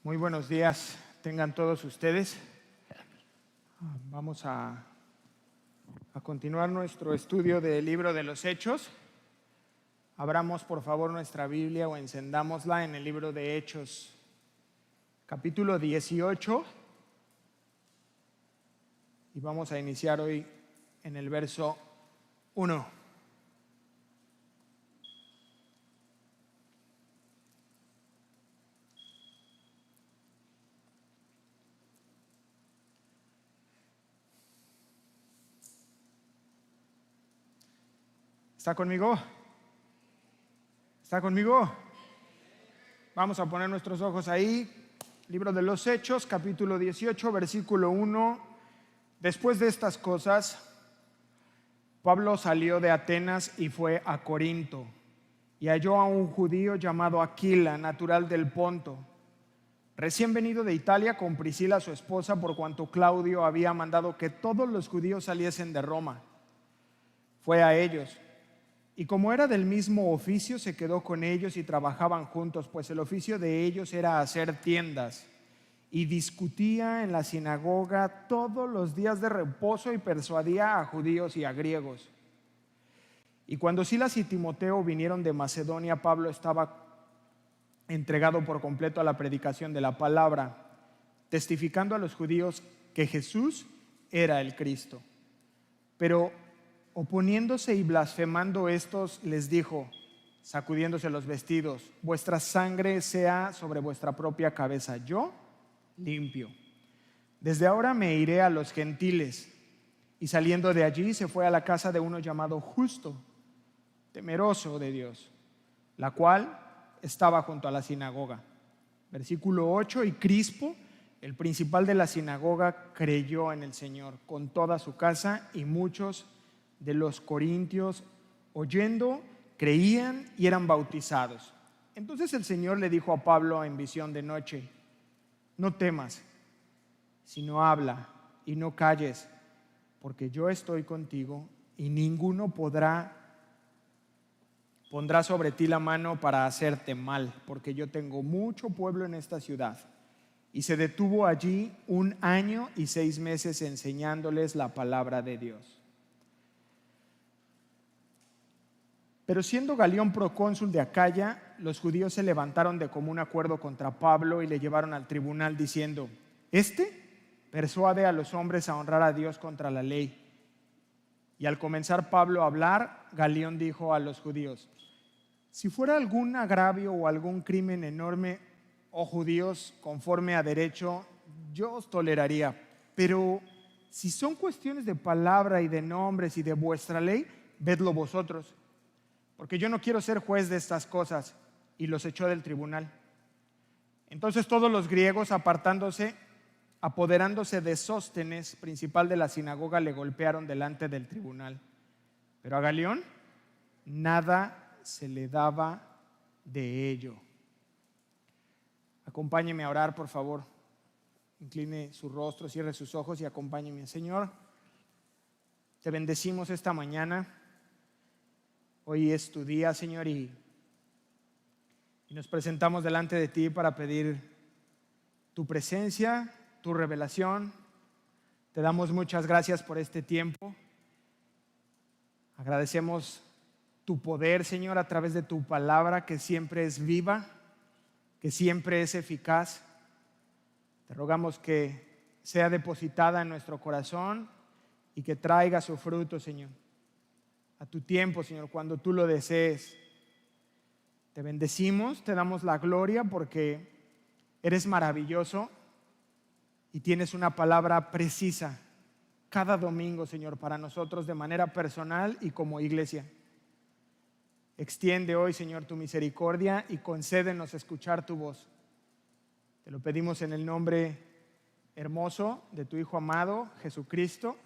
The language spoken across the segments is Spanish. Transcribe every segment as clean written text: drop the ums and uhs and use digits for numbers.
Muy buenos días, tengan todos ustedes. Vamos a continuar nuestro estudio del libro de los Hechos. Abramos por favor nuestra Biblia o encendámosla en el libro de Hechos, capítulo 18. Y vamos a iniciar hoy en el verso 1. ¿Está conmigo? ¿Está conmigo? Vamos a poner nuestros ojos ahí. Libro de los Hechos, capítulo 18, versículo 1. Después de estas cosas, Pablo salió de Atenas y fue a Corinto, y halló a un judío llamado Aquila, natural del Ponto, recién venido de Italia con Priscila su esposa, por cuanto Claudio había mandado que todos los judíos saliesen de Roma. Fue a ellos, y como era del mismo oficio, se quedó con ellos y trabajaban juntos, pues el oficio de ellos era hacer tiendas. Y discutía en la sinagoga todos los días de reposo y persuadía a judíos y a griegos. Y cuando Silas y Timoteo vinieron de Macedonia, Pablo estaba entregado por completo a la predicación de la palabra, testificando a los judíos que Jesús era el Cristo. Pero oponiéndose y blasfemando estos, les dijo, sacudiéndose los vestidos: vuestra sangre sea sobre vuestra propia cabeza, yo limpio. Desde ahora me iré a los gentiles. Y saliendo de allí se fue a la casa de uno llamado Justo, temeroso de Dios, la cual estaba junto a la sinagoga. Versículo 8. Y Crispo, el principal de la sinagoga, creyó en el Señor con toda su casa, y muchos de los corintios, oyendo, creían y eran bautizados. Entonces el Señor le dijo a Pablo en visión de noche: no temas, sino habla y no calles, porque yo estoy contigo, y ninguno pondrá sobre ti la mano para hacerte mal, porque yo tengo mucho pueblo en esta ciudad. Y se detuvo allí 1 año y 6 meses enseñándoles la palabra de Dios. Pero siendo Galión procónsul de Acaya, los judíos se levantaron de común acuerdo contra Pablo y le llevaron al tribunal diciendo: este persuade a los hombres a honrar a Dios contra la ley. Y al comenzar Pablo a hablar, Galión dijo a los judíos: si fuera algún agravio o algún crimen enorme, oh judíos, conforme a derecho, yo os toleraría. Pero si son cuestiones de palabra y de nombres y de vuestra ley, vedlo vosotros, porque yo no quiero ser juez de estas cosas. Y los echó del tribunal. Entonces todos los griegos, apoderándose de Sóstenes, principal de la sinagoga, le golpearon delante del tribunal. Pero a Galión nada se le daba de ello. Acompáñeme a orar, por favor. Incline su rostro, cierre sus ojos y acompáñeme. Señor, te bendecimos esta mañana. Hoy es tu día, Señor, y nos presentamos delante de ti para pedir tu presencia, tu revelación. Te damos muchas gracias por este tiempo. Agradecemos tu poder, Señor, a través de tu palabra, que siempre es viva, que siempre es eficaz. Te rogamos que sea depositada en nuestro corazón y que traiga su fruto, Señor, a tu tiempo, Señor, cuando tú lo desees. Te bendecimos, te damos la gloria porque eres maravilloso y tienes una palabra precisa cada domingo, Señor, para nosotros de manera personal y como iglesia. Extiende hoy, Señor, tu misericordia y concédenos escuchar tu voz. Te lo pedimos en el nombre hermoso de tu Hijo amado, Jesucristo.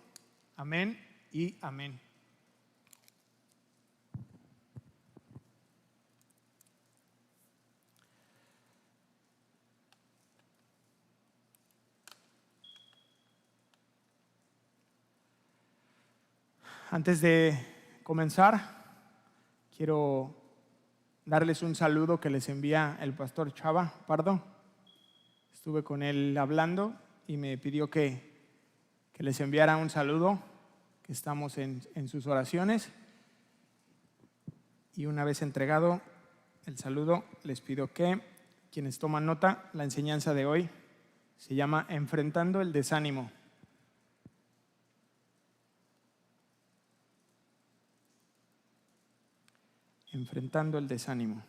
Amén y amén. Antes de comenzar, quiero darles un saludo que les envía el pastor Chava Pardo. Estuve con él hablando y me pidió que les enviara un saludo, que estamos en sus oraciones. Y una vez entregado el saludo, les pido que quienes toman nota, la enseñanza de hoy se llama Enfrentando el desánimo. Enfrentando el desánimo.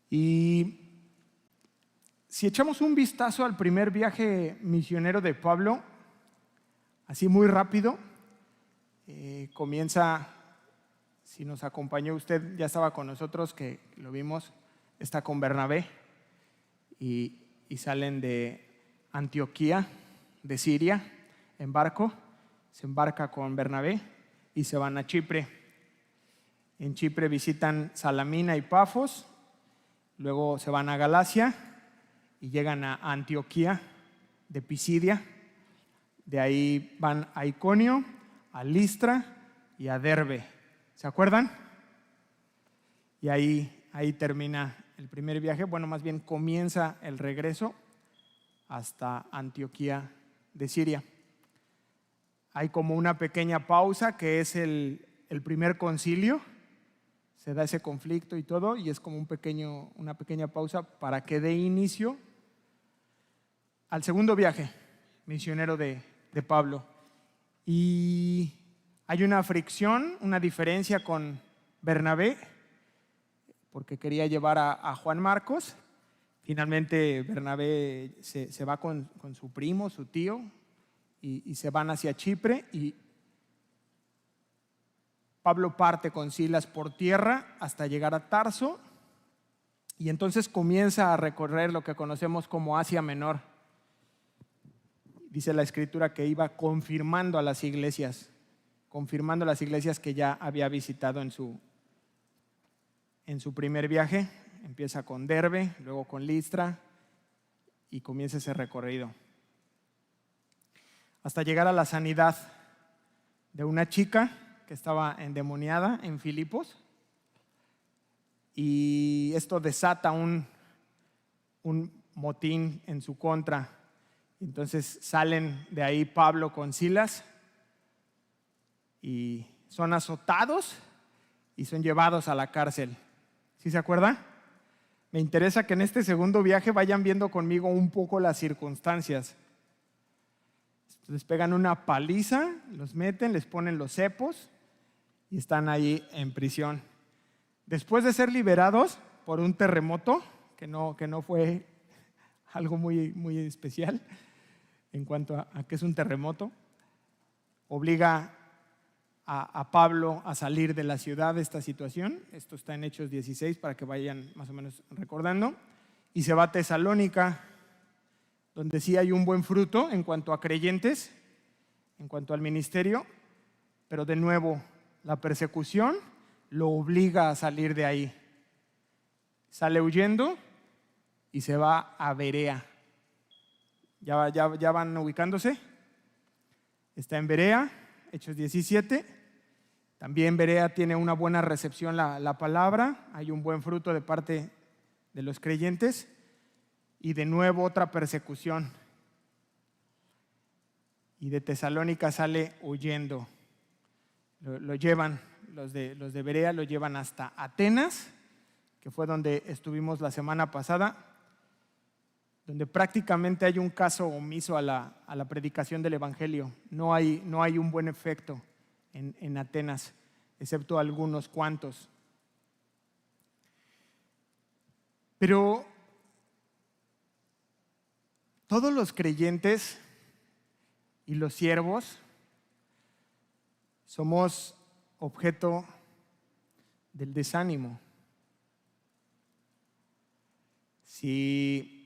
Y si echamos un vistazo al primer viaje misionero de Pablo, así muy rápido, comienza, si nos acompañó usted, ya estaba con nosotros, que lo vimos, está con Bernabé y salen de Antioquía, de Siria, en barco, se embarca con Bernabé y se van a Chipre. En Chipre visitan Salamina y Pafos, luego se van a Galacia y llegan a Antioquía de Pisidia. De ahí van a Iconio, a Listra y a Derbe. ¿Se acuerdan? Y ahí termina el primer viaje. Bueno, más bien comienza el regreso hasta Antioquía de Siria. Hay como una pequeña pausa que es el primer concilio. Se da ese conflicto y todo, y es como una pequeña pausa para que dé inicio al segundo viaje misionero de Pablo. Y hay una fricción, una diferencia con Bernabé, porque quería llevar a Juan Marcos. Finalmente Bernabé se va con su primo, su tío, y se van hacia Chipre, y Pablo parte con Silas por tierra hasta llegar a Tarso, y entonces comienza a recorrer lo que conocemos como Asia Menor. Dice la Escritura que iba confirmando las iglesias que ya había visitado en su primer viaje. Empieza con Derbe, luego con Listra, y comienza ese recorrido hasta llegar a la sanidad de una chica que estaba endemoniada en Filipos, y esto desata un motín en su contra. Entonces salen de ahí Pablo con Silas y son azotados y son llevados a la cárcel. ¿Sí se acuerdan? Me interesa que en este segundo viaje vayan viendo conmigo un poco las circunstancias. Les pegan una paliza, los meten, les ponen los cepos y están ahí en prisión. Después de ser liberados por un terremoto, que no fue algo muy, muy especial en cuanto a que es un terremoto, obliga a Pablo a salir de la ciudad de esta situación. Esto está en Hechos 16 para que vayan más o menos recordando. Y se va a Tesalónica, donde sí hay un buen fruto en cuanto a creyentes, en cuanto al ministerio, pero de nuevo la persecución lo obliga a salir de ahí. Sale huyendo y se va a Berea. ¿Ya van ubicándose? Está en Berea, Hechos 17. También Berea tiene una buena recepción la palabra, hay un buen fruto de parte de los creyentes, y de nuevo otra persecución. Y de Tesalónica sale huyendo. Lo llevan, los de Berea lo llevan hasta Atenas, que fue donde estuvimos la semana pasada, donde prácticamente hay un caso omiso a la predicación del Evangelio. No hay un buen efecto en Atenas, excepto algunos cuantos. Pero todos los creyentes y los siervos somos objeto del desánimo. Si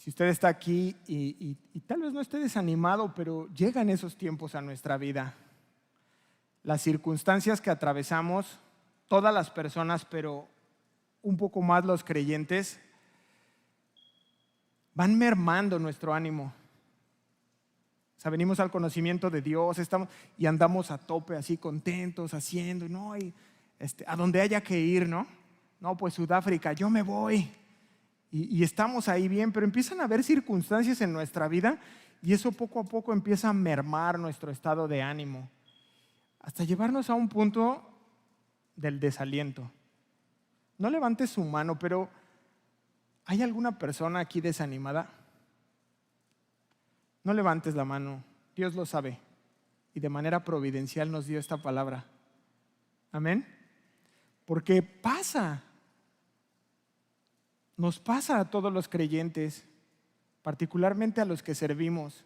usted está aquí y tal vez no esté desanimado, pero llegan esos tiempos a nuestra vida. Las circunstancias que atravesamos, todas las personas, pero un poco más los creyentes, van mermando nuestro ánimo. O sea, venimos al conocimiento de Dios, y andamos a tope, así contentos, haciendo, ¿no? Y a donde haya que ir, ¿no? No, pues Sudáfrica, yo me voy. Y estamos ahí bien, pero empiezan a haber circunstancias en nuestra vida y eso poco a poco empieza a mermar nuestro estado de ánimo, hasta llevarnos a un punto del desaliento. No levantes su mano, pero ¿hay alguna persona aquí desanimada? No levantes la mano, Dios lo sabe y de manera providencial nos dio esta palabra. Amén. Porque nos pasa a todos los creyentes, particularmente a los que servimos.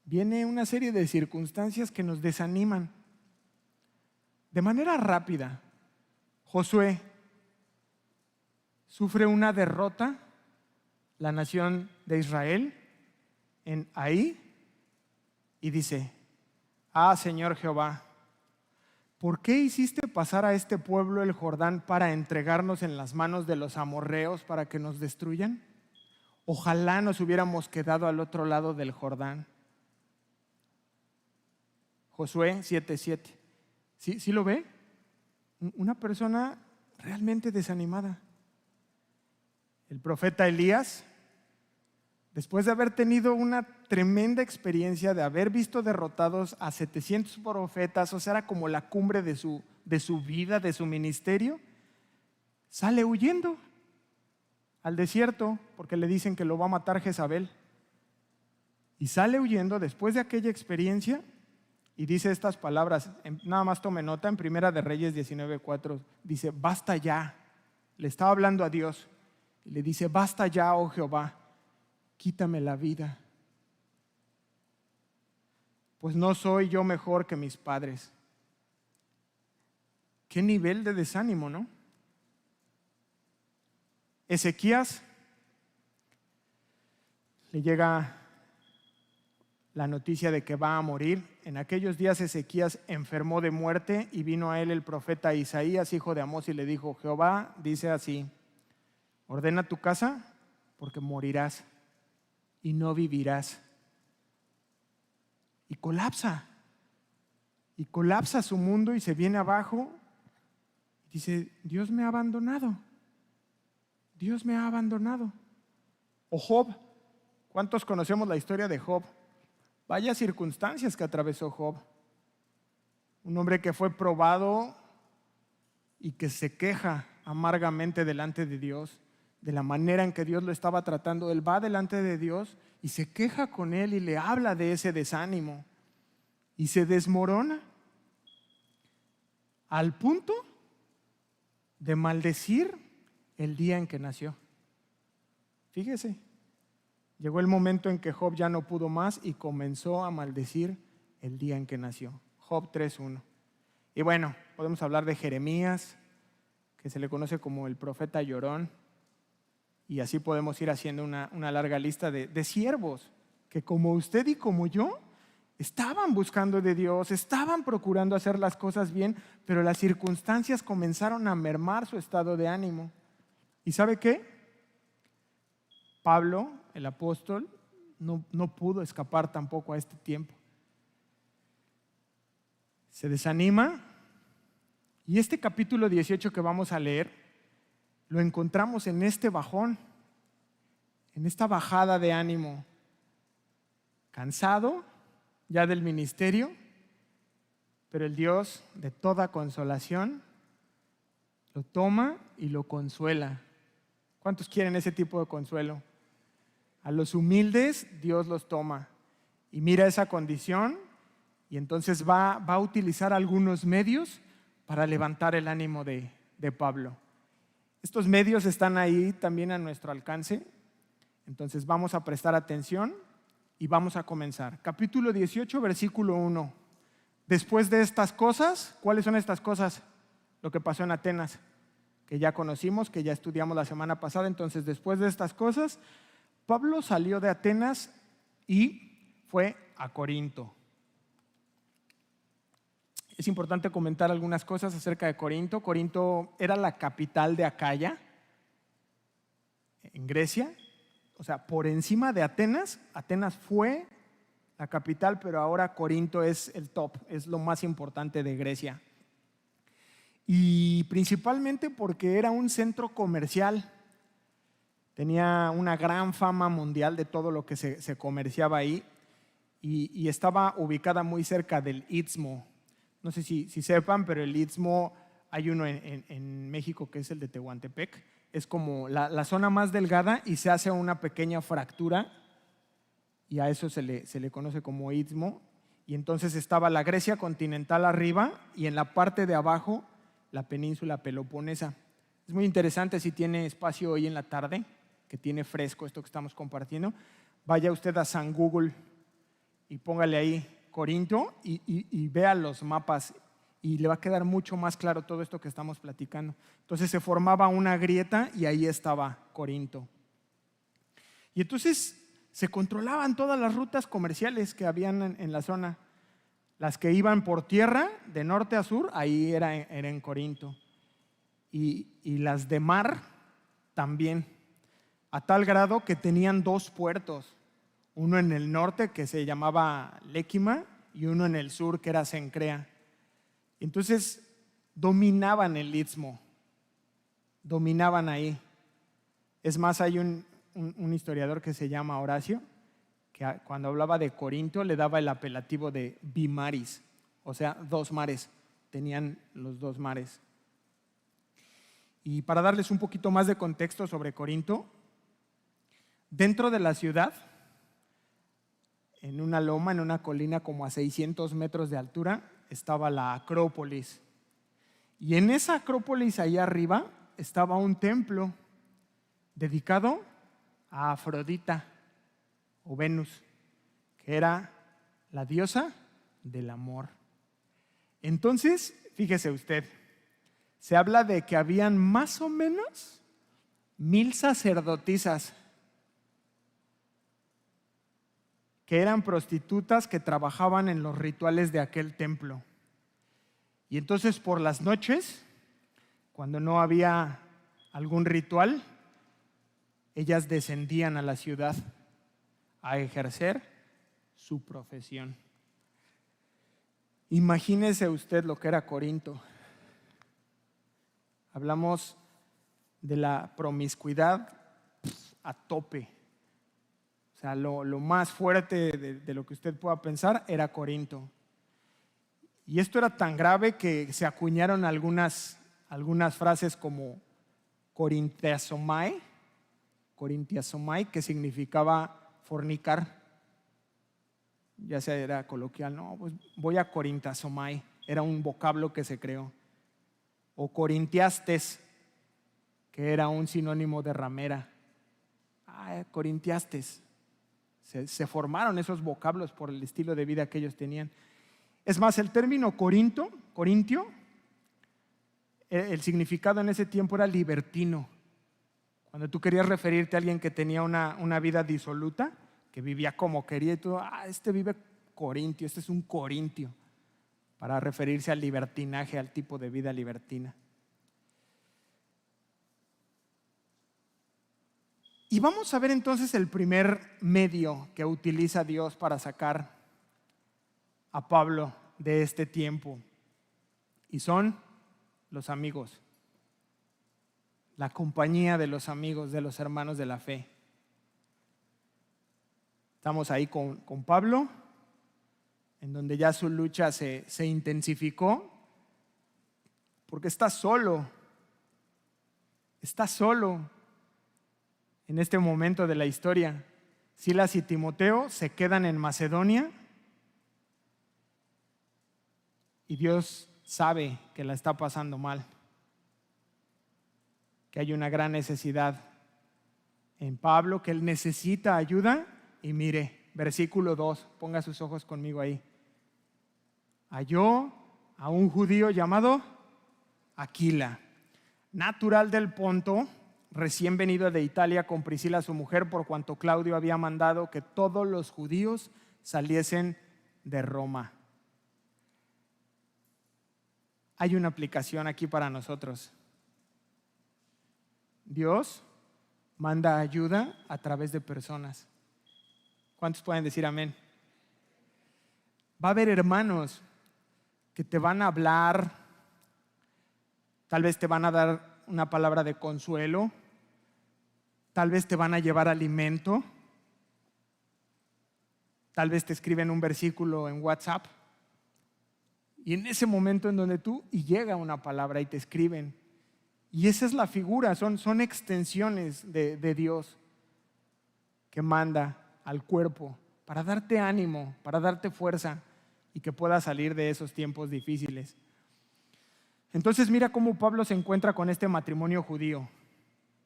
Viene una serie de circunstancias que nos desaniman. De manera rápida, Josué sufre una derrota, la nación de Israel, en Ahí, y dice: Señor Jehová, ¿por qué hiciste pasar a este pueblo el Jordán para entregarnos en las manos de los amorreos para que nos destruyan? Ojalá nos hubiéramos quedado al otro lado del Jordán. Josué 7:7. ¿Sí lo ve? Una persona realmente desanimada. El profeta Elías, después de haber tenido una tremenda experiencia, de haber visto derrotados a 700 profetas, o sea, era como la cumbre de su vida, de su ministerio, sale huyendo al desierto porque le dicen que lo va a matar Jezabel. Y sale huyendo después de aquella experiencia y dice estas palabras, nada más tome nota, en Primera de Reyes 19:4, dice: basta ya. Le estaba hablando a Dios y le dice: basta ya, oh Jehová, quítame la vida, pues no soy yo mejor que mis padres. Qué nivel de desánimo, ¿no? Ezequías, le llega la noticia de que va a morir. En aquellos días Ezequías enfermó de muerte y vino a él el profeta Isaías, hijo de Amós, y le dijo: Jehová dice así: ordena tu casa porque morirás y no vivirás. Y colapsa su mundo y se viene abajo. Dice: Dios me ha abandonado. Dios me ha abandonado. O Job, ¿cuántos conocemos la historia de Job? Vaya circunstancias que atravesó Job. Un hombre que fue probado y que se queja amargamente delante de Dios, de la manera en que Dios lo estaba tratando. Él va delante de Dios y se queja con él y le habla de ese desánimo y se desmorona al punto de maldecir el día en que nació. Fíjese, llegó el momento en que Job ya no pudo más y comenzó a maldecir el día en que nació. Job 3:1. Y bueno, podemos hablar de Jeremías, que se le conoce como el profeta llorón, y así podemos ir haciendo una larga lista de siervos que, como usted y como yo, estaban buscando de Dios, estaban procurando hacer las cosas bien, pero las circunstancias comenzaron a mermar su estado de ánimo. ¿Y sabe qué? Pablo, el apóstol, no pudo escapar tampoco a este tiempo. Se desanima y este capítulo 18 que vamos a leer lo encontramos en este bajón, en esta bajada de ánimo, cansado ya del ministerio, pero el Dios de toda consolación lo toma y lo consuela. ¿Cuántos quieren ese tipo de consuelo? A los humildes Dios los toma y mira esa condición y entonces va a utilizar algunos medios para levantar el ánimo de Pablo. Estos medios están ahí también a nuestro alcance, entonces vamos a prestar atención y vamos a comenzar. Capítulo 18, versículo 1. Después de estas cosas, ¿cuáles son estas cosas? Lo que pasó en Atenas, que ya conocimos, que ya estudiamos la semana pasada. Entonces, después de estas cosas, Pablo salió de Atenas y fue a Corinto. Es importante comentar algunas cosas acerca de Corinto. Corinto era la capital de Acaya, en Grecia. O sea, por encima de Atenas. Atenas fue la capital, pero ahora Corinto es el top, es lo más importante de Grecia. y principalmente porque era un centro comercial. Tenía una gran fama mundial de todo lo que se comerciaba ahí y estaba ubicada muy cerca del Istmo. No sé si sepan, pero el Istmo, hay uno en México que es el de Tehuantepec. Es como la zona más delgada y se hace una pequeña fractura y a eso se le conoce como Istmo. Y entonces estaba la Grecia continental arriba y en la parte de abajo la península peloponesa. Es muy interesante. Si tiene espacio hoy en la tarde, que tiene fresco esto que estamos compartiendo, vaya usted a San Google y póngale ahí Corinto y vea los mapas y le va a quedar mucho más claro todo esto que estamos platicando. Entonces se formaba una grieta y ahí estaba Corinto. Y entonces se controlaban todas las rutas comerciales que habían en la zona. Las que iban por tierra, de norte a sur, ahí era en Corinto. Y las de mar también, a tal grado que tenían 2 puertos, uno en el norte que se llamaba Léquima y uno en el sur que era Cencrea. Entonces dominaban el Istmo, dominaban ahí. Es más, hay un historiador que se llama Horacio, que cuando hablaba de Corinto le daba el apelativo de bimaris, o sea, 2 mares, tenían los 2 mares. Y para darles un poquito más de contexto sobre Corinto, dentro de la ciudad, en una loma, en una colina como a 600 metros de altura, estaba la Acrópolis. Y en esa Acrópolis, ahí arriba, estaba un templo dedicado a Afrodita o Venus, que era la diosa del amor. Entonces, fíjese usted, se habla de que habían más o menos 1000 sacerdotisas que eran prostitutas que trabajaban en los rituales de aquel templo. Y entonces por las noches, cuando no había algún ritual, ellas descendían a la ciudad a ejercer su profesión. Imagínese usted lo que era Corinto. Hablamos de la promiscuidad a tope. O sea, lo más fuerte de lo que usted pueda pensar era Corinto. Y esto era tan grave que se acuñaron algunas frases como korintiasomai, que significaba fornicar. Ya sea era coloquial, no, pues voy a korintiasomai, era un vocablo que se creó. O corintiastes, que era un sinónimo de ramera. Corintiastes. Se formaron esos vocablos por el estilo de vida que ellos tenían. Es más, el término corintio, el significado en ese tiempo era libertino. Cuando tú querías referirte a alguien que tenía una vida disoluta, que vivía como quería, y tú, este vive corintio, este es un corintio, para referirse al libertinaje, al tipo de vida libertina. Y vamos a ver entonces el primer medio que utiliza Dios para sacar a Pablo de este tiempo. Y son los amigos, la compañía de los amigos, de los hermanos de la fe. Estamos ahí con Pablo, en donde ya su lucha se intensificó, porque está solo en este momento de la historia. Silas y Timoteo se quedan en Macedonia y Dios sabe que la está pasando mal, que hay una gran necesidad en Pablo, que él necesita ayuda. Y mire, versículo 2, ponga sus ojos conmigo ahí. Halló a un judío llamado Aquila, natural del Ponto, recién venido de Italia con Priscila su mujer, por cuanto Claudio había mandado que todos los judíos saliesen de Roma. Hay una aplicación aquí para nosotros. Dios manda ayuda a través de personas. ¿Cuántos pueden decir amén? Va a haber hermanos que te van a hablar Tal vez te van a dar una palabra de consuelo, tal vez te van a llevar alimento, tal vez te escriben un versículo en WhatsApp y en ese momento en donde y llega una palabra y te escriben. Y esa es la figura, son extensiones de Dios que manda al cuerpo para darte ánimo, para darte fuerza y que puedas salir de esos tiempos difíciles. Entonces mira cómo Pablo se encuentra con este matrimonio judío,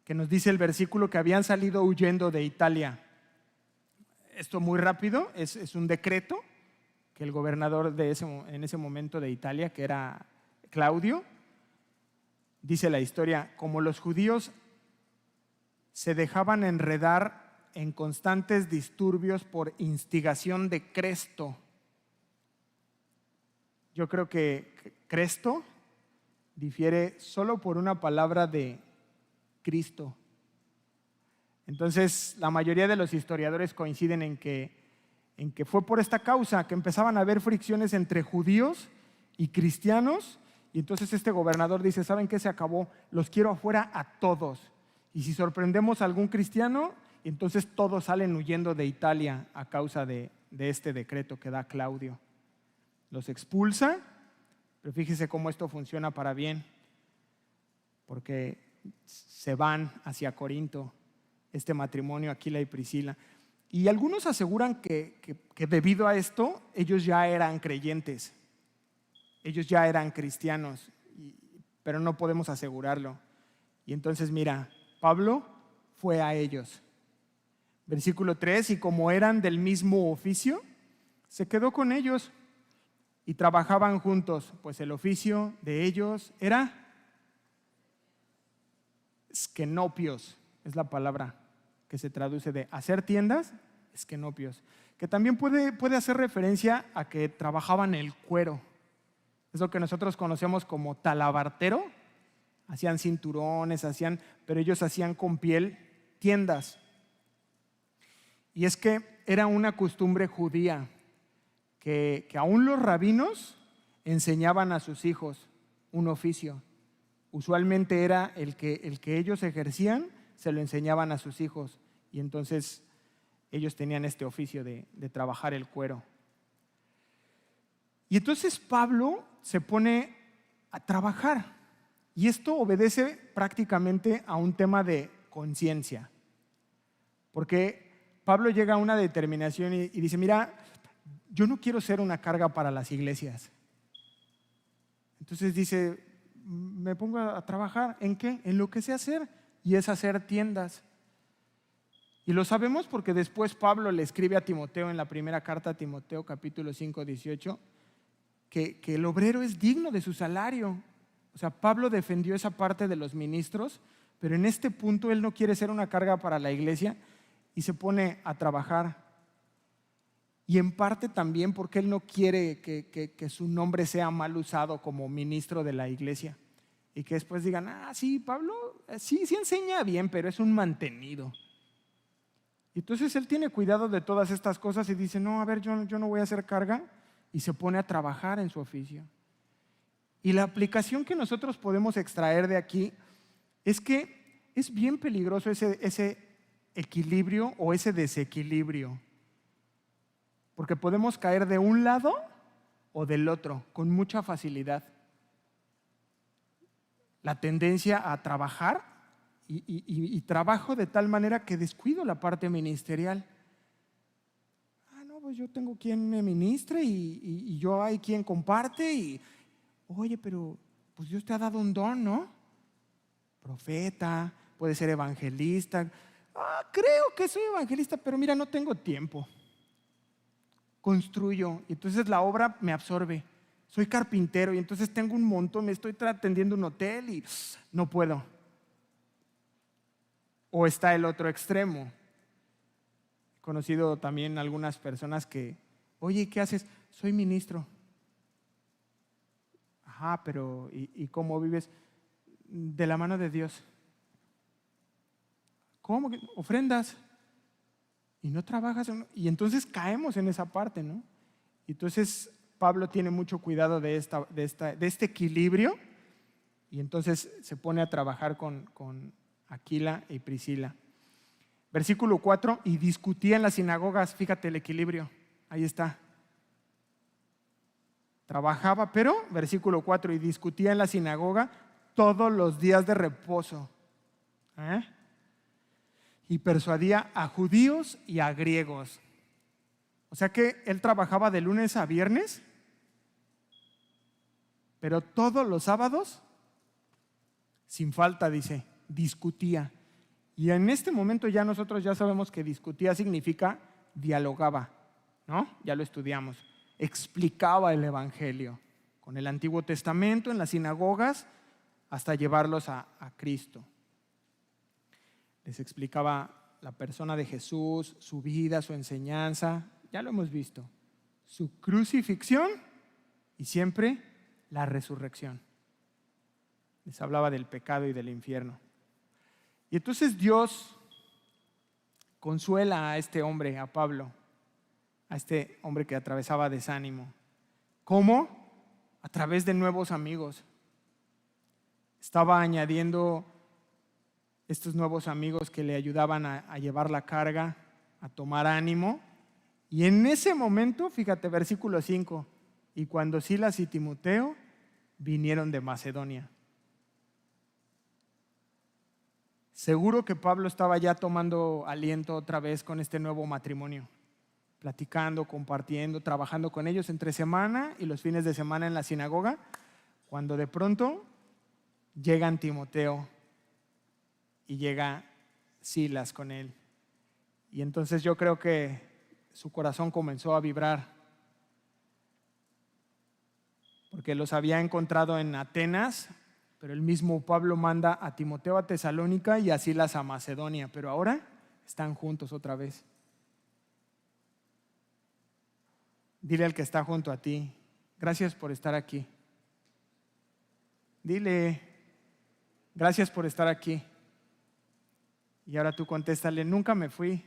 que nos dice el versículo que habían salido huyendo de Italia. Esto muy rápido, es un decreto que el gobernador en ese momento de Italia, que era Claudio, dice la historia, como los judíos se dejaban enredar en constantes disturbios por instigación de Cresto. Yo creo que Cresto difiere solo por una palabra de Cristo. Entonces, la mayoría de los historiadores coinciden en que fue por esta causa que empezaban a haber fricciones entre judíos y cristianos. Y entonces este gobernador dice, ¿saben qué? Se acabó, los quiero afuera a todos. Y si sorprendemos a algún cristiano, entonces todos salen huyendo de Italia a causa de este decreto que da Claudio. Los expulsa, pero fíjese cómo esto funciona para bien, porque se van hacia Corinto, este matrimonio, Aquila y Priscila. Y algunos aseguran que debido a esto, ellos ya eran creyentes, ellos ya eran cristianos, pero no podemos asegurarlo. Y entonces mira, Pablo fue a ellos. Versículo 3, y como eran del mismo oficio, se quedó con ellos y trabajaban juntos, pues el oficio de ellos era skenopios, es la palabra que se traduce de hacer tiendas, skenopios, que también puede hacer referencia a que trabajaban el cuero. Es lo que nosotros conocemos como talabartero. Hacían cinturones, pero ellos hacían con piel tiendas. Y es que era una costumbre judía que aún los rabinos enseñaban a sus hijos un oficio. Usualmente era el que ellos ejercían, se lo enseñaban a sus hijos. Y entonces ellos tenían este oficio de trabajar el cuero. Y entonces Pablo se pone a trabajar. Y esto obedece prácticamente a un tema de conciencia. Porque Pablo llega a una determinación y dice, mira, yo no quiero ser una carga para las iglesias. Entonces dice, me pongo a trabajar. ¿En qué? En lo que sé hacer, y es hacer tiendas. Y lo sabemos porque después Pablo le escribe a Timoteo en la primera carta a Timoteo, capítulo 5, 18, que el obrero es digno de su salario. O sea, Pablo defendió esa parte de los ministros, pero en este punto él no quiere ser una carga para la iglesia y se pone a trabajar. Y en parte también porque él no quiere que su nombre sea mal usado como ministro de la iglesia y que después digan, sí, Pablo sí enseña bien, pero es un mantenido. Y entonces él tiene cuidado de todas estas cosas y dice, no, a ver, yo no voy a hacer carga, y se pone a trabajar en su oficio. Y la aplicación que nosotros podemos extraer de aquí es que es bien peligroso ese equilibrio o ese desequilibrio, porque podemos caer de un lado o del otro con mucha facilidad. La tendencia a trabajar y trabajo de tal manera que descuido la parte ministerial. Pues yo tengo quien me ministre y yo hay quien comparte y, oye, pero pues Dios te ha dado un don, ¿no? Profeta, puede ser evangelista. Creo que soy evangelista, pero mira, no tengo tiempo. Construyo, y entonces la obra me absorbe. Soy carpintero y entonces tengo un montón, me estoy atendiendo un hotel y no puedo. O está el otro extremo. He conocido también algunas personas que, oye, ¿qué haces? Soy ministro. Ajá, pero ¿y cómo vives? De la mano de Dios. ¿Cómo? ¿Ofrendas? Y no trabajas. Y entonces caemos en esa parte, ¿no? Y entonces Pablo tiene mucho cuidado de este equilibrio y entonces se pone a trabajar con Aquila y Priscila. Versículo 4, y discutía en las sinagogas, fíjate el equilibrio, ahí está. Trabajaba, pero, versículo 4, y discutía en la sinagoga todos los días de reposo. Y persuadía a judíos y a griegos. O sea que él trabajaba de lunes a viernes, pero todos los sábados, sin falta, dice, discutía. Y en este momento ya nosotros ya sabemos que discutía significa dialogaba, ¿no? Ya lo estudiamos. Explicaba el evangelio con el Antiguo Testamento en las sinagogas hasta llevarlos a Cristo. Les explicaba la persona de Jesús, su vida, su enseñanza, ya lo hemos visto, su crucifixión y siempre la resurrección. Les hablaba del pecado y del infierno. Y entonces Dios consuela a este hombre, a Pablo, a este hombre que atravesaba desánimo. ¿Cómo? A través de nuevos amigos. Estaba añadiendo estos nuevos amigos que le ayudaban a llevar la carga, a tomar ánimo. Y en ese momento, fíjate, versículo 5, y cuando Silas y Timoteo vinieron de Macedonia. Seguro que Pablo estaba ya tomando aliento otra vez con este nuevo matrimonio, platicando, compartiendo, trabajando con ellos entre semana y los fines de semana en la sinagoga, cuando de pronto llegan Timoteo y llega Silas con él. Y entonces yo creo que su corazón comenzó a vibrar, porque los había encontrado en Atenas, pero el mismo Pablo manda a Timoteo a Tesalónica y a Silas a Macedonia, pero ahora están juntos otra vez. Dile al que está junto a ti, gracias por estar aquí. Dile, gracias por estar aquí. Y ahora tú contéstale, nunca me fui.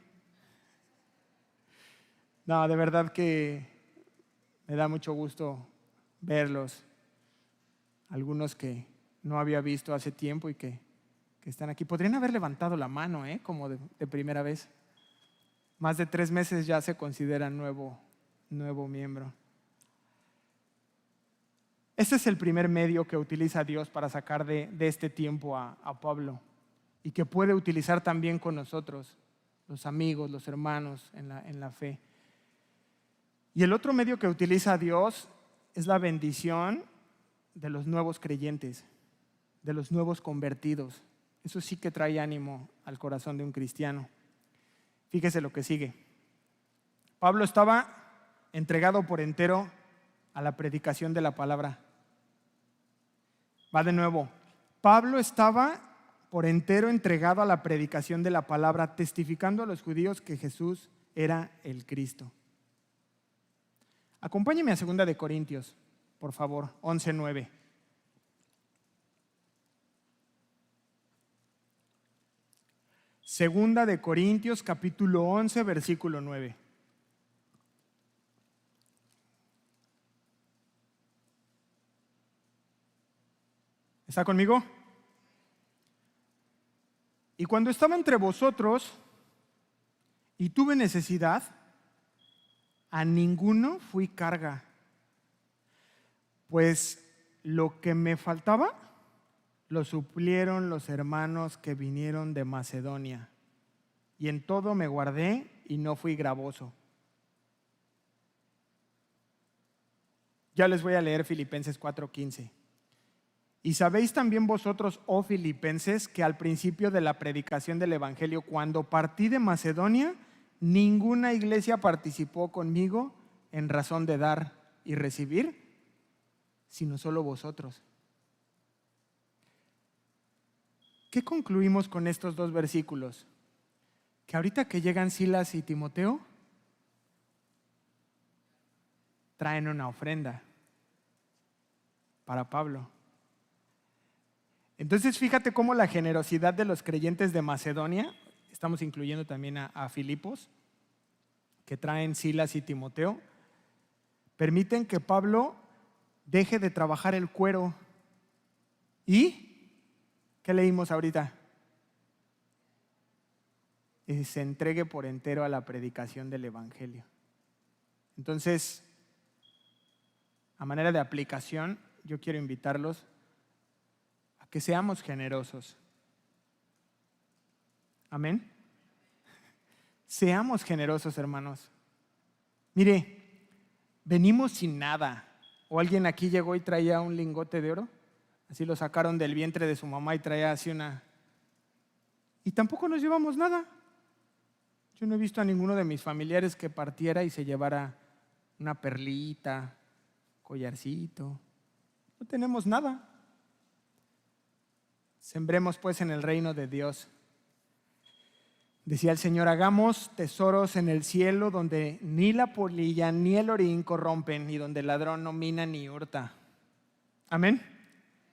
No, de verdad que me da mucho gusto verlos. Algunos que no había visto hace tiempo y que están aquí. Podrían haber levantado la mano, como de primera vez. Más de 3 meses ya se consideran nuevo miembro. Este es el primer medio que utiliza Dios para sacar de este tiempo a Pablo y que puede utilizar también con nosotros, los amigos, los hermanos en la fe. Y el otro medio que utiliza Dios es la bendición de los nuevos creyentes, de los nuevos convertidos. Eso sí que trae ánimo al corazón de un cristiano. Fíjese lo que sigue. Pablo estaba entregado por entero a la predicación de la palabra. Va de nuevo. Pablo estaba por entero entregado a la predicación de la palabra, testificando a los judíos que Jesús era el Cristo. Acompáñeme a 2 de Corintios, por favor, 11:9. Segunda de Corintios, capítulo 11, versículo 9. ¿Está conmigo? Y cuando estaba entre vosotros y tuve necesidad, a ninguno fui carga, pues lo que me faltaba lo suplieron los hermanos que vinieron de Macedonia, y en todo me guardé y no fui gravoso. Ya les voy a leer Filipenses 4:15. Y sabéis también vosotros, oh filipenses, que al principio de la predicación del evangelio, cuando partí de Macedonia, ninguna iglesia participó conmigo en razón de dar y recibir, sino solo vosotros. ¿Qué concluimos con estos 2 versículos? Que ahorita que llegan Silas y Timoteo, traen una ofrenda para Pablo. Entonces fíjate cómo la generosidad de los creyentes de Macedonia, estamos incluyendo también a Filipos, que traen Silas y Timoteo, permiten que Pablo deje de trabajar el cuero ¿Y qué leímos ahorita? Y se entregue por entero a la predicación del Evangelio. Entonces, a manera de aplicación, yo quiero invitarlos a que seamos generosos. Amén. Seamos generosos, hermanos. Mire, venimos sin nada. ¿O alguien aquí llegó y traía un lingote de oro? Así lo sacaron del vientre de su mamá y traía así una... Y tampoco nos llevamos nada. Yo no he visto a ninguno de mis familiares que partiera y se llevara una perlita, collarcito. No tenemos nada. Sembremos pues en el reino de Dios. Decía el Señor, hagamos tesoros en el cielo donde ni la polilla ni el orín corrompen y donde el ladrón no mina ni hurta. Amén.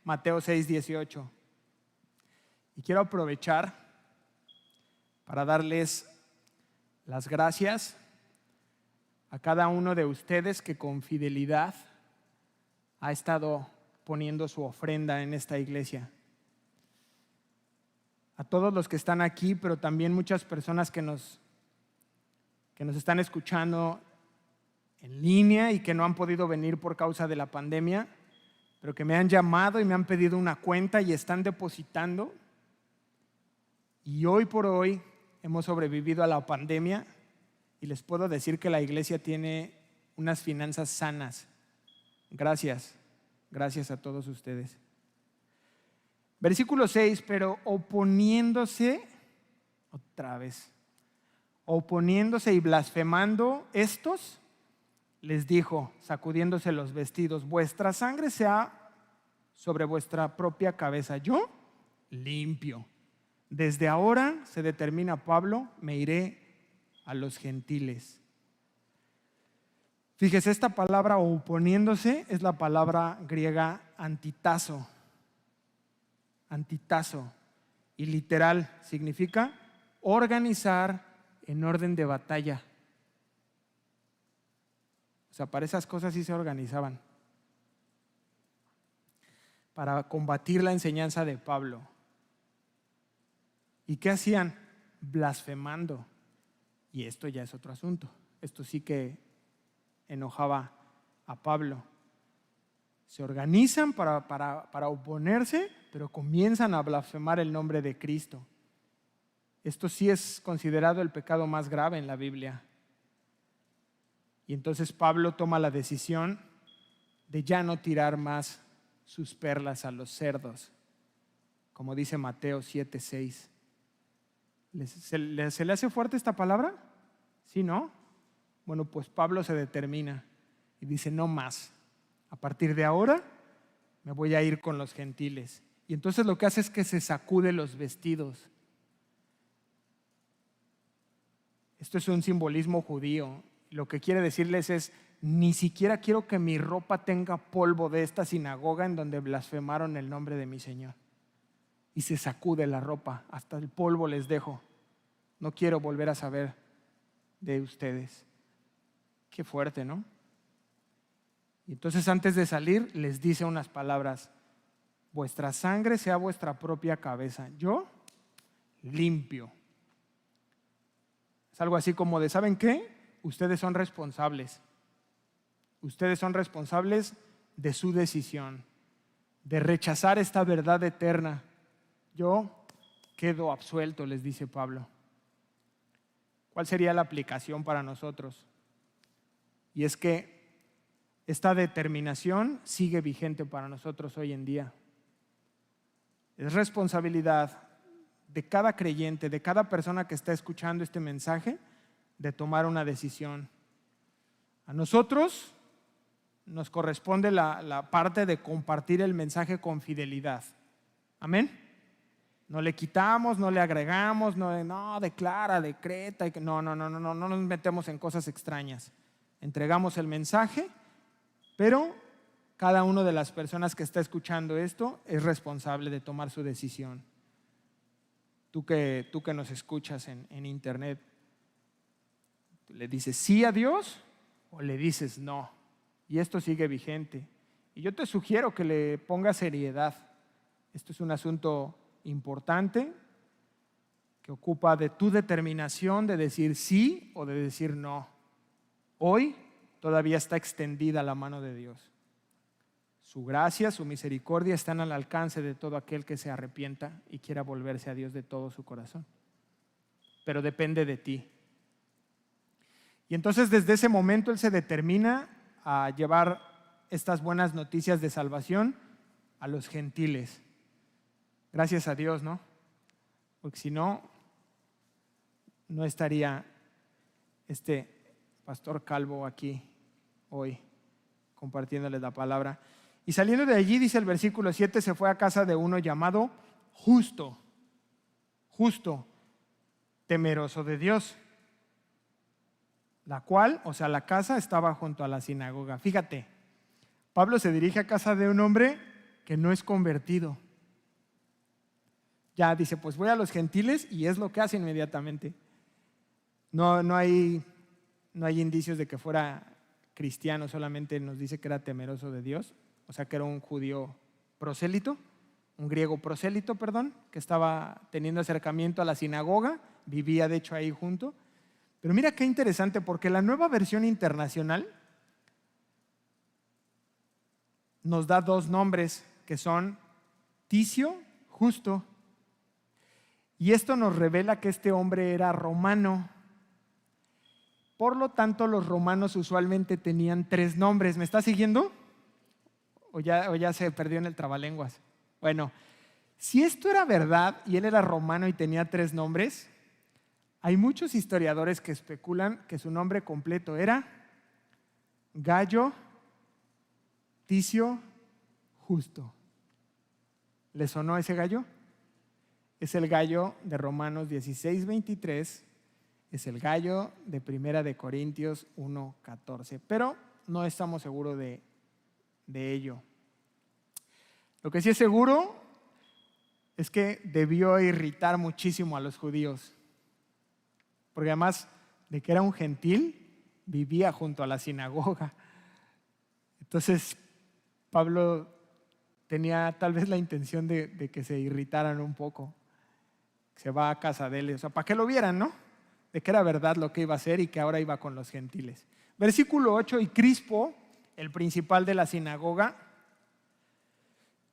Mateo 6:18. Y quiero aprovechar para darles las gracias a cada uno de ustedes que con fidelidad ha estado poniendo su ofrenda en esta iglesia. A todos los que están aquí, pero también muchas personas que nos están escuchando en línea y que no han podido venir por causa de la pandemia, pero que me han llamado y me han pedido una cuenta y están depositando. Y hoy por hoy hemos sobrevivido a la pandemia y les puedo decir que la iglesia tiene unas finanzas sanas. Gracias a todos ustedes. Versículo 6, pero oponiéndose y blasfemando estos, les dijo, sacudiéndose los vestidos, vuestra sangre sea sobre vuestra propia cabeza. Yo limpio. Desde ahora, se determina Pablo, me iré a los gentiles. Fíjese, esta palabra oponiéndose es la palabra griega antitazo. Antitazo. Y literal significa organizar en orden de batalla. O sea, para esas cosas sí se organizaban. Para combatir la enseñanza de Pablo. ¿Y qué hacían? Blasfemando. Y esto ya es otro asunto. Esto sí que enojaba a Pablo. Se organizan para oponerse, pero comienzan a blasfemar el nombre de Cristo. Esto sí es considerado el pecado más grave en la Biblia. Y entonces Pablo toma la decisión de ya no tirar más sus perlas a los cerdos, como dice Mateo 7:6. ¿Se le hace fuerte esta palabra? ¿Sí, no? Bueno, pues Pablo se determina y dice, no más. A partir de ahora me voy a ir con los gentiles. Y entonces lo que hace es que se sacude los vestidos. Esto es un simbolismo judío. Lo que quiere decirles es, ni siquiera quiero que mi ropa tenga polvo de esta sinagoga en donde blasfemaron el nombre de mi Señor. Y se sacude la ropa, hasta el polvo les dejo. No quiero volver a saber de ustedes. Qué fuerte, ¿no? Y entonces antes de salir les dice unas palabras, vuestra sangre sea vuestra propia cabeza. Yo limpio. Es algo así como de, ¿saben qué? Ustedes son responsables. Ustedes son responsables de su decisión, de rechazar esta verdad eterna. Yo quedo absuelto, les dice Pablo. ¿Cuál sería la aplicación para nosotros? Y es que esta determinación sigue vigente para nosotros hoy en día. Es responsabilidad de cada creyente, de cada persona que está escuchando este mensaje, de tomar una decisión. A nosotros nos corresponde la parte de compartir el mensaje con fidelidad. Amén. No le quitamos, no le agregamos, no declara, decreta. No nos metemos en cosas extrañas. Entregamos el mensaje, pero cada una de las personas que está escuchando esto es responsable de tomar su decisión. Tú que nos escuchas en internet, ¿le dices sí a Dios o le dices no? Y esto sigue vigente. Y yo te sugiero que le pongas seriedad Esto es un asunto importante que ocupa de tu determinación de decir sí o de decir no. Hoy todavía está extendida la mano de Dios. Su gracia, su misericordia están al alcance de todo aquel que se arrepienta y quiera volverse a Dios de todo su corazón. Pero depende de ti. Y entonces desde ese momento Él se determina a llevar estas buenas noticias de salvación a los gentiles. Gracias a Dios, ¿no? Porque si no, no estaría este pastor Calvo aquí hoy compartiéndoles la palabra. Y saliendo de allí, dice el versículo 7, se fue a casa de uno llamado Justo, temeroso de Dios, la cual, o sea, la casa estaba junto a la sinagoga. Fíjate, Pablo se dirige a casa de un hombre que no es convertido. Ya dice, pues voy a los gentiles, y es lo que hace inmediatamente. No hay indicios de que fuera cristiano, solamente nos dice que era temeroso de Dios, o sea que era un judío prosélito, un griego prosélito, que estaba teniendo acercamiento a la sinagoga, vivía de hecho ahí junto. Pero mira qué interesante, porque la Nueva Versión Internacional nos da dos nombres que son Ticio, Justo, y esto nos revela que este hombre era romano. Por lo tanto, los romanos usualmente tenían 3 nombres. ¿Me está siguiendo? ¿O ya se perdió en el trabalenguas? Bueno, si esto era verdad y él era romano y tenía 3 nombres, hay muchos historiadores que especulan que su nombre completo era Gayo Ticio Justo. ¿Le sonó ese gallo? Es el gallo de Romanos 16:23. Es el gallo de Primera de Corintios 1:14, pero no estamos seguros de ello. Lo que sí es seguro es que debió irritar muchísimo a los judíos, porque además de que era un gentil, vivía junto a la sinagoga. Entonces, Pablo tenía tal vez la intención de que se irritaran un poco. Se va a casa de él, o sea, para que lo vieran, ¿no? De que era verdad lo que iba a hacer y que ahora iba con los gentiles. Versículo 8, y Crispo, el principal de la sinagoga,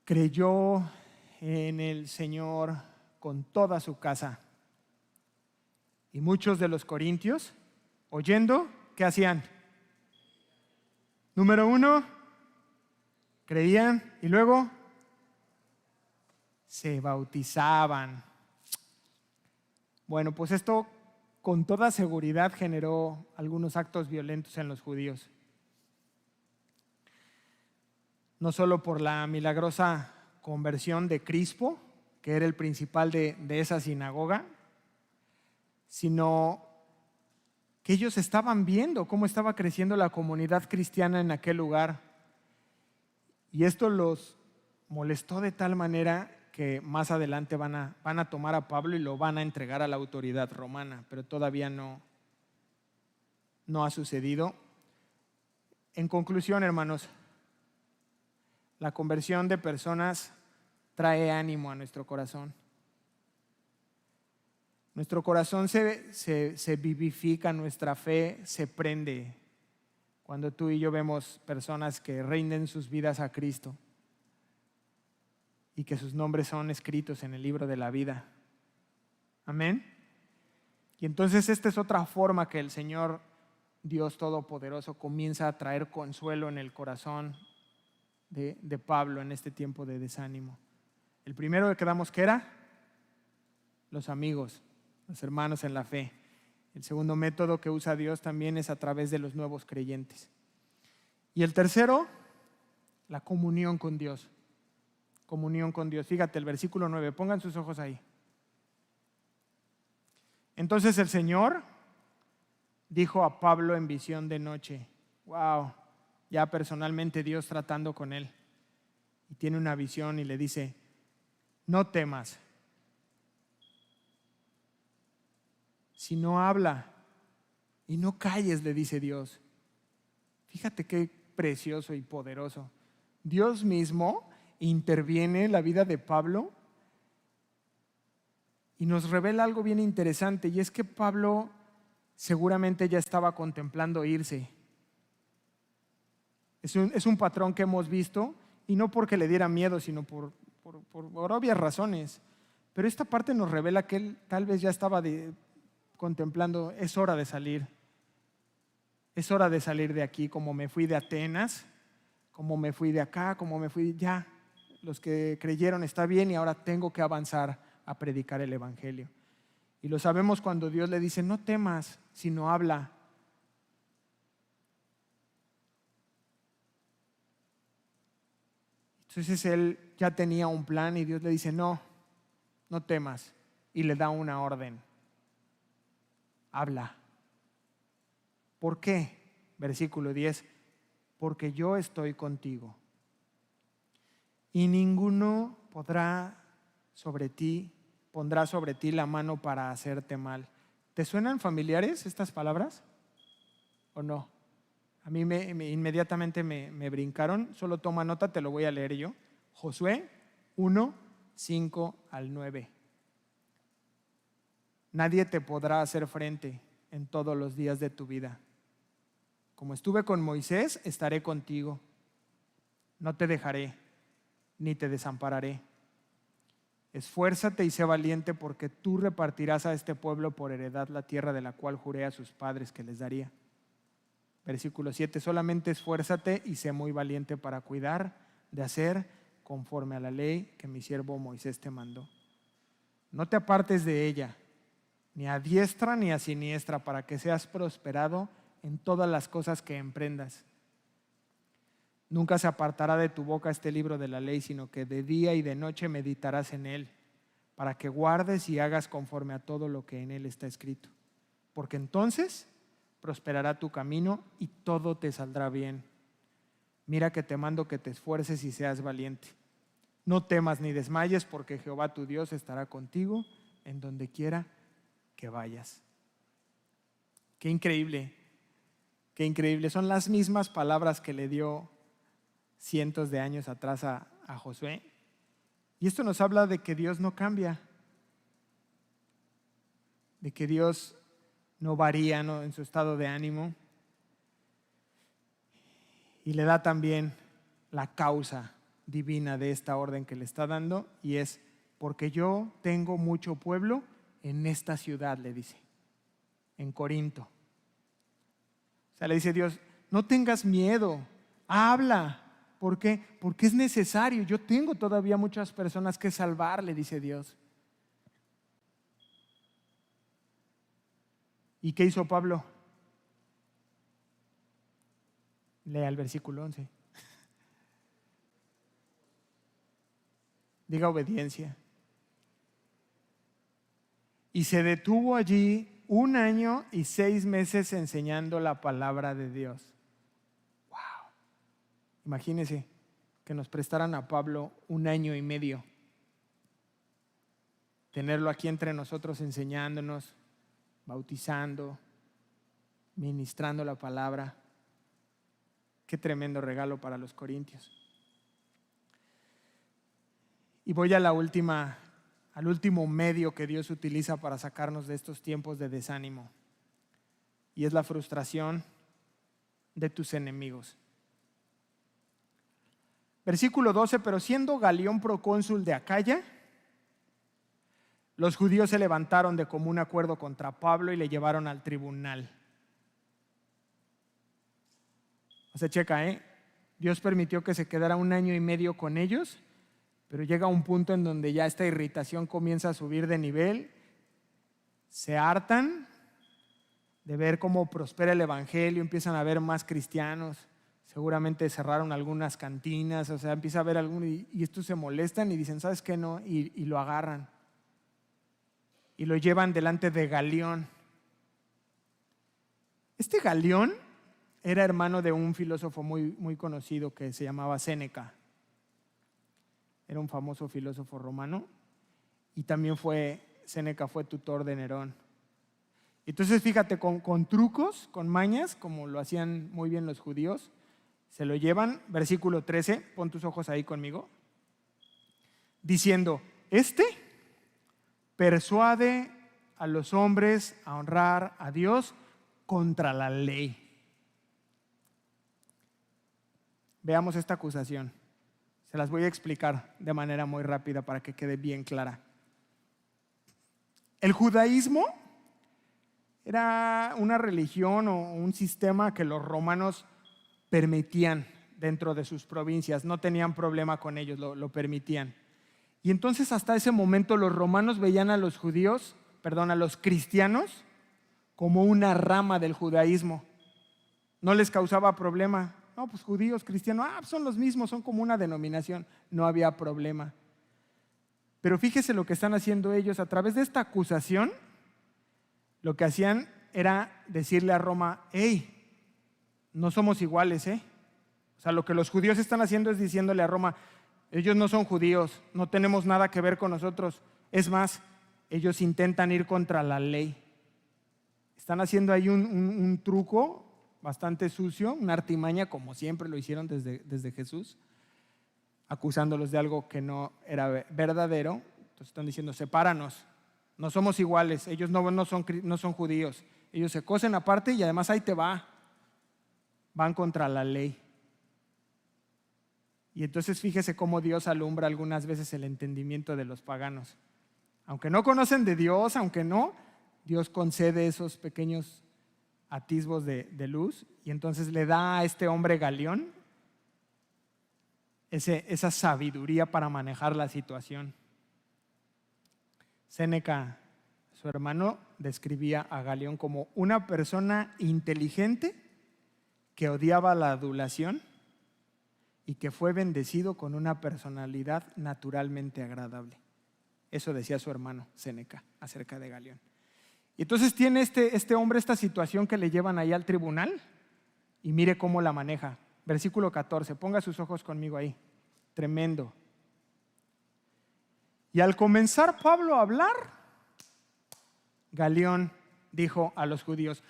creyó en el Señor con toda su casa. Y muchos de los corintios, oyendo, ¿qué hacían? Número 1, creían y luego se bautizaban. Bueno, pues esto con toda seguridad generó algunos actos violentos en los judíos. No solo por la milagrosa conversión de Crispo, que era el principal de esa sinagoga, sino que ellos estaban viendo cómo estaba creciendo la comunidad cristiana en aquel lugar. Y esto los molestó de tal manera que más adelante van a tomar a Pablo y lo van a entregar a la autoridad romana, pero todavía no ha sucedido. En conclusión, hermanos, la conversión de personas trae ánimo a nuestro corazón. Nuestro corazón se vivifica, nuestra fe se prende cuando tú y yo vemos personas que rinden sus vidas a Cristo y que sus nombres son escritos en el libro de la vida. Amén. Y entonces esta es otra forma que el Señor Dios Todopoderoso comienza a traer consuelo en el corazón de Pablo en este tiempo de desánimo. El primero que quedamos, ¿qué era? Los amigos, los hermanos en la fe. El segundo método que usa Dios también es a través de los nuevos creyentes. Y el tercero, la comunión con Dios. Comunión con Dios. Fíjate el versículo 9, pongan sus ojos ahí. Entonces el Señor dijo a Pablo en visión de noche. Wow, ya personalmente Dios tratando con él. Y tiene una visión y le dice, no temas, sino habla y no calles, le dice Dios. Fíjate qué precioso y poderoso. Dios mismo interviene en la vida de Pablo y nos revela algo bien interesante, y es que Pablo seguramente ya estaba contemplando irse. Es un patrón que hemos visto, y no porque le diera miedo, sino por obvias razones. Pero esta parte nos revela que él tal vez ya estaba contemplando, es hora de salir. Es hora de salir de aquí, como me fui de Atenas, como me fui de acá, como me fui ya. Los que creyeron está bien y ahora tengo que avanzar a predicar el evangelio. Y lo sabemos cuando Dios le dice, no temas, sino habla. Entonces él ya tenía un plan y Dios le dice, no temas, y le da una orden. Habla. ¿Por qué? Versículo 10, porque yo estoy contigo y ninguno pondrá sobre ti la mano para hacerte mal. ¿Te suenan familiares estas palabras o no? A mí inmediatamente me brincaron. Solo toma nota, te lo voy a leer yo. Josué 1, 5 al 9. Nadie te podrá hacer frente en todos los días de tu vida. Como estuve con Moisés, estaré contigo. No te dejaré, ni te desampararé. Esfuérzate y sé valiente, porque tú repartirás a este pueblo por heredad la tierra de la cual juré a sus padres que les daría. Versículo 7, solamente esfuérzate y sé muy valiente para cuidar de hacer conforme a la ley que mi siervo Moisés te mandó. No te apartes de ella, ni a diestra ni a siniestra, para que seas prosperado en todas las cosas que emprendas. Nunca se apartará de tu boca este libro de la ley, sino que de día y de noche meditarás en él, para que guardes y hagas conforme a todo lo que en él está escrito. Porque entonces prosperará tu camino y todo te saldrá bien. Mira que te mando que te esfuerces y seas valiente. No temas ni desmayes, porque Jehová tu Dios estará contigo en donde quiera que vayas. Qué increíble, qué increíble. Son las mismas palabras que le dio cientos de años atrás a Josué. Y esto nos habla de que Dios no cambia, de que Dios no varía, ¿no?, en su estado de ánimo. Y le da también la causa divina de esta orden que le está dando, y es porque yo tengo mucho pueblo en esta ciudad, le dice, en Corinto. O sea, le dice Dios, no tengas miedo, habla. ¿Por qué? Porque es necesario. Yo tengo todavía muchas personas que salvar, le dice Dios. ¿Y qué hizo Pablo? Lea el versículo 11. Diga obediencia. Y se detuvo allí 1 año y 6 meses enseñando la palabra de Dios. Wow. Imagínense que nos prestaran a Pablo 1 año y medio. Tenerlo aquí entre nosotros enseñándonos, bautizando, ministrando la palabra. Qué tremendo regalo para los corintios. Y voy al último medio que Dios utiliza para sacarnos de estos tiempos de desánimo, y es la frustración de tus enemigos. Versículo 12, pero siendo Galión procónsul de Acaya, los judíos se levantaron de común acuerdo contra Pablo y le llevaron al tribunal. O sea, checa, Dios permitió que se quedara 1 año y medio con ellos, pero llega un punto en donde ya esta irritación comienza a subir de nivel. Se hartan de ver cómo prospera el evangelio, empiezan a ver más cristianos, seguramente cerraron algunas cantinas, o sea, empieza a ver y estos se molestan y dicen, ¿sabes qué? No, y lo agarran y lo llevan delante de Galión. Este Galión era hermano de un filósofo muy, muy conocido que se llamaba Séneca. Era un famoso filósofo romano, y también Séneca fue tutor de Nerón. Entonces fíjate, con trucos, con mañas, como lo hacían muy bien los judíos, se lo llevan. Versículo 13, pon tus ojos ahí conmigo. diciendo, persuade a los hombres a honrar a Dios contra la ley. Veamos esta acusación. Se las voy a explicar de manera muy rápida para que quede bien clara. El judaísmo era una religión o un sistema que los romanos permitían dentro de sus provincias. No tenían problema con ellos, lo permitían. Y entonces hasta ese momento los romanos veían a los cristianos como una rama del judaísmo. No les causaba problema. No, pues judíos, cristianos, son los mismos, son como una denominación. No había problema. Pero fíjese lo que están haciendo ellos. A través de esta acusación, lo que hacían era decirle a Roma, hey, no somos iguales, ¿eh? O sea, lo que los judíos están haciendo es diciéndole a Roma, ellos no son judíos, no tenemos nada que ver con nosotros. Es más, ellos intentan ir contra la ley. Están haciendo ahí un truco bastante sucio, una artimaña, como siempre lo hicieron desde Jesús, acusándolos de algo que no era verdadero. Entonces están diciendo, sepáranos, no somos iguales, ellos no son judíos, ellos se cosen aparte y además ahí te va, van contra la ley. Y entonces fíjese cómo Dios alumbra algunas veces el entendimiento de los paganos. Aunque no conocen de Dios, Dios concede esos pequeños atisbos de luz y entonces le da a este hombre Galión esa sabiduría para manejar la situación. Séneca, su hermano, describía a Galión como una persona inteligente que odiaba la adulación y que fue bendecido con una personalidad naturalmente agradable. Eso decía su hermano Séneca acerca de Galión. Y entonces tiene este hombre esta situación que le llevan ahí al tribunal y mire cómo la maneja. Versículo 14, ponga sus ojos conmigo ahí. Tremendo. Y al comenzar Pablo a hablar, Galión dijo a los judíos,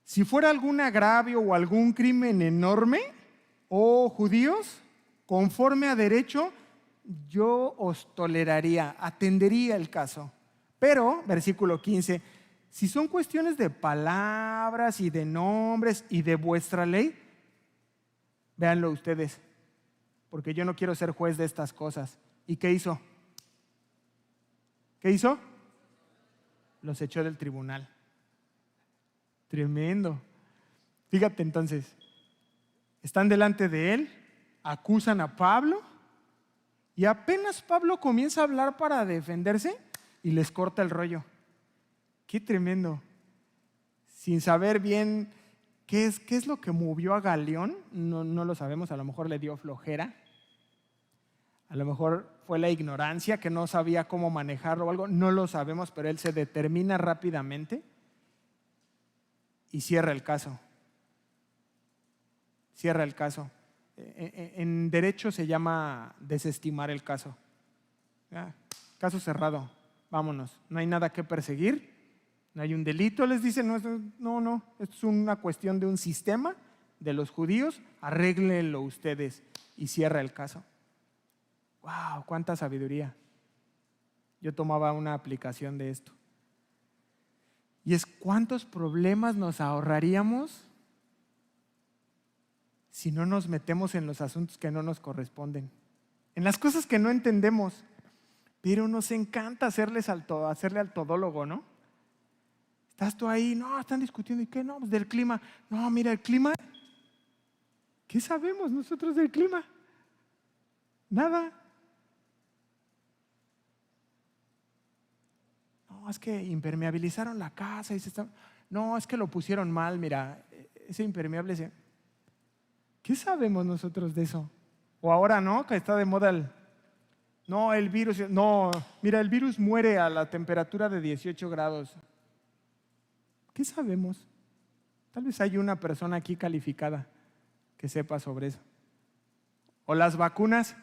si fuera algún agravio o algún crimen enorme, oh judíos, conforme a derecho, yo os toleraría, atendería el caso. Pero, versículo 15, si son cuestiones de palabras y de nombres y de vuestra ley, véanlo ustedes, porque yo no quiero ser juez de estas cosas. ¿Y qué hizo? ¿Qué hizo? Los echó del tribunal. Tremendo. Fíjate entonces, están delante de él, acusan a Pablo y apenas Pablo comienza a hablar para defenderse y les corta el rollo. Qué tremendo. Sin saber bien qué es lo que movió a Galión, no lo sabemos, a lo mejor le dio flojera, a lo mejor fue la ignorancia, que no sabía cómo manejarlo o algo, no lo sabemos, pero él se determina rápidamente y cierra el caso. Cierra el caso. En derecho se llama desestimar el caso. Caso cerrado, vámonos, no hay nada que perseguir, no hay un delito, les dicen, no, esto es una cuestión de un sistema de los judíos, arréglenlo ustedes y cierra el caso. ¡Wow! ¡Cuánta sabiduría! Yo tomaba una aplicación de esto. Y es cuántos problemas nos ahorraríamos si no nos metemos en los asuntos que no nos corresponden, en las cosas que no entendemos, pero nos encanta hacerle al todólogo, ¿no? Estás tú ahí, no, están discutiendo, ¿y qué? No, pues del clima. No, mira, el clima, ¿qué sabemos nosotros del clima? Nada. No, es que impermeabilizaron la casa y no, es que lo pusieron mal, mira, ese impermeable ¿Qué sabemos nosotros de eso? O ahora, ¿no? Que está de moda el virus. No, mira, el virus muere a la temperatura de 18 grados. ¿Qué sabemos? Tal vez hay una persona aquí calificada que sepa sobre eso. O las vacunas.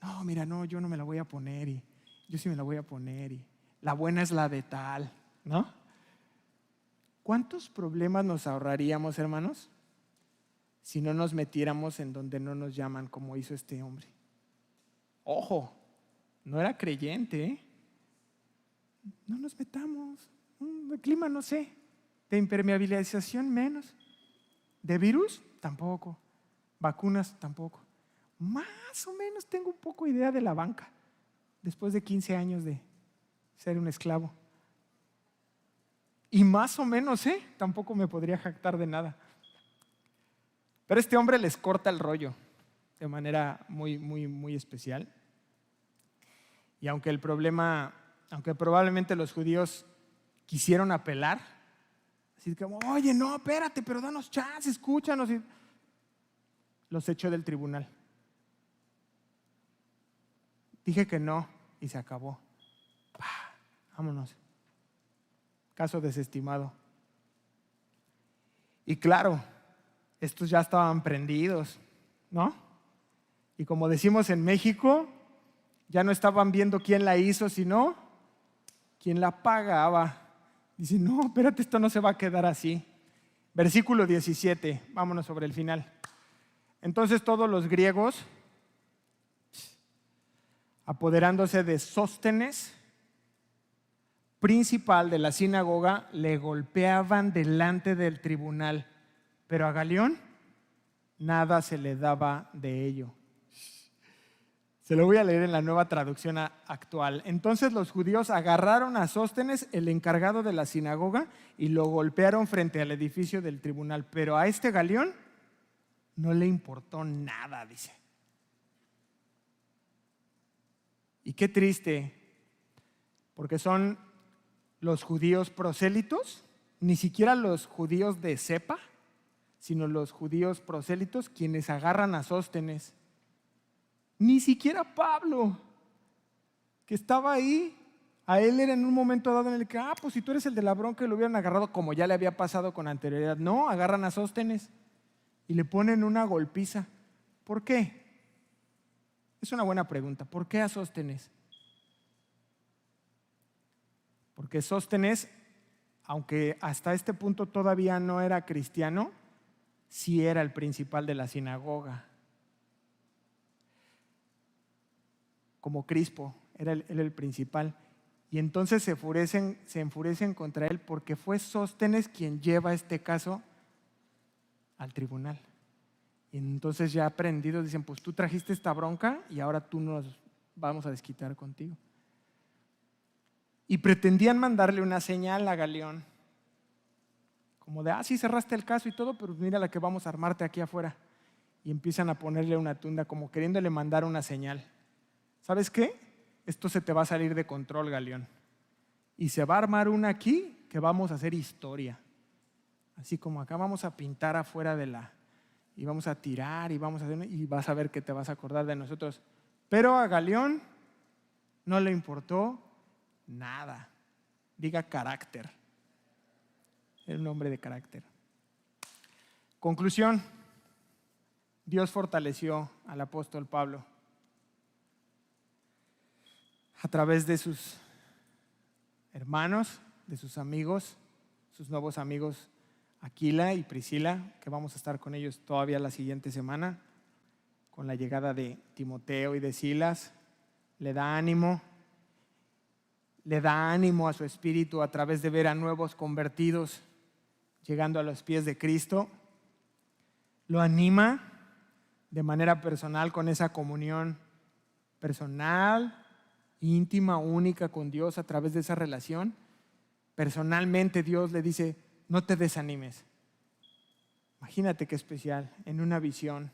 No, mira, no, yo no me la voy a poner y yo sí me la voy a poner y la buena es la de tal, ¿no? ¿Cuántos problemas nos ahorraríamos, hermanos, si no nos metiéramos en donde no nos llaman como hizo este hombre? Ojo, no era creyente, ¿eh? No nos metamos. De clima no sé, de impermeabilización menos, de virus tampoco, vacunas tampoco. Más o menos tengo un poco idea de la banca, después de 15 años de ser un esclavo. Y más o menos, tampoco me podría jactar de nada. Pero este hombre les corta el rollo de manera muy, muy, muy especial. Y aunque probablemente los judíos quisieron apelar, así como, oye, no, espérate, pero danos chance, escúchanos. Y los echó del tribunal. Dije que no y se acabó. Vámonos. Caso desestimado. Y claro, estos ya estaban prendidos, ¿no? Y como decimos en México, ya no estaban viendo quién la hizo, sino quién la pagaba. Dice, no, espérate, esto no se va a quedar así. Versículo 17, vámonos sobre el final. Entonces todos los griegos, apoderándose de Sóstenes, principal de la sinagoga, le golpeaban delante del tribunal, pero a Galión nada se le daba de ello. Se lo voy a leer en la Nueva Traducción Actual. Entonces los judíos agarraron a Sóstenes, el encargado de la sinagoga, y lo golpearon frente al edificio del tribunal, pero a este Galión no le importó nada, dice. Y qué triste, porque son los judíos prosélitos, ni siquiera los judíos de cepa, sino los judíos prosélitos quienes agarran a Sóstenes. Ni siquiera Pablo, que estaba ahí, a él era en un momento dado en el que, pues si tú eres el de la bronca, lo hubieran agarrado como ya le había pasado con anterioridad. No, agarran a Sóstenes y le ponen una golpiza. ¿Por qué? Es una buena pregunta. ¿Por qué a Sóstenes? Porque Sóstenes, aunque hasta este punto todavía no era cristiano, sí era el principal de la sinagoga. Como Crispo, era él el principal. Y entonces se enfurecen contra él porque fue Sóstenes quien lleva este caso al tribunal. Y entonces ya aprendidos dicen, pues tú trajiste esta bronca y ahora tú nos vamos a desquitar contigo. Y pretendían mandarle una señal a Galión, como de, sí cerraste el caso y todo, pero mira la que vamos a armarte aquí afuera. Y empiezan a ponerle una tunda, como queriéndole mandar una señal. ¿Sabes qué? Esto se te va a salir de control, Galión. Y se va a armar una aquí que vamos a hacer historia. Así como acá vamos a pintar afuera y vamos a tirar y vamos a hacer, y vas a ver que te vas a acordar de nosotros. Pero a Galión no le importó nada. Diga carácter. Era un hombre de carácter. Conclusión. Dios fortaleció al apóstol Pablo a través de sus hermanos, de sus amigos, sus nuevos amigos Aquila y Priscila, que vamos a estar con ellos todavía la siguiente semana, con la llegada de Timoteo y de Silas. Le da ánimo a su espíritu a través de ver a nuevos convertidos llegando a los pies de Cristo. Lo anima de manera personal con esa comunión personal, íntima, única con Dios a través de esa relación. Personalmente Dios le dice, no te desanimes. Imagínate qué especial, en una visión,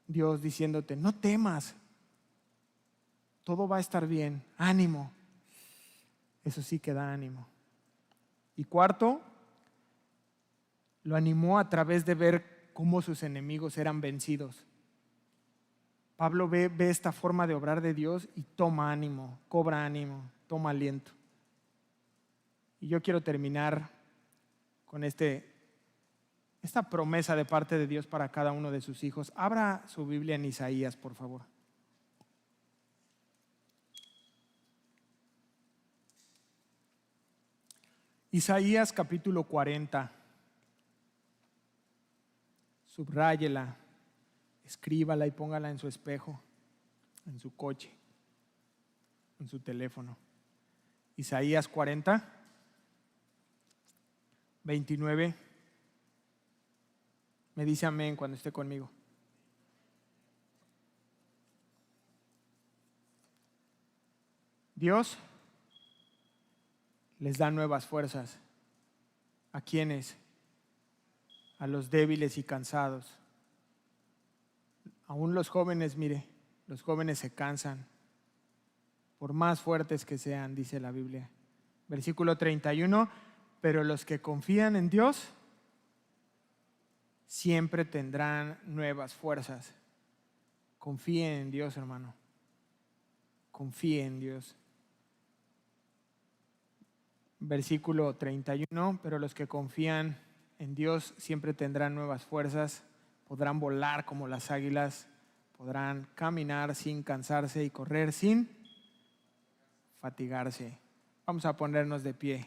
Dios diciéndote, no temas, todo va a estar bien, ánimo. Eso sí que da ánimo. Y cuarto, lo animó a través de ver cómo sus enemigos eran vencidos. Pablo ve esta forma de obrar de Dios y toma ánimo, cobra ánimo, toma aliento. Y yo quiero terminar con esta promesa de parte de Dios para cada uno de sus hijos. Abra su Biblia en Isaías, por favor. Isaías capítulo 40. Subráyela, escríbala y póngala en su espejo, en su coche, en su teléfono. Isaías 40, 29. Me dice amén cuando esté conmigo. Dios les da nuevas fuerzas. ¿A quiénes? A los débiles y cansados. Aún los jóvenes, mire, los jóvenes se cansan, por más fuertes que sean, dice la Biblia. Versículo 31, pero los que confían en Dios siempre tendrán nuevas fuerzas. Confíe en Dios, hermano. Confíe en Dios. Versículo 31, pero los que confían en Dios siempre tendrán nuevas fuerzas, podrán volar como las águilas, podrán caminar sin cansarse y correr sin fatigarse. Vamos a ponernos de pie.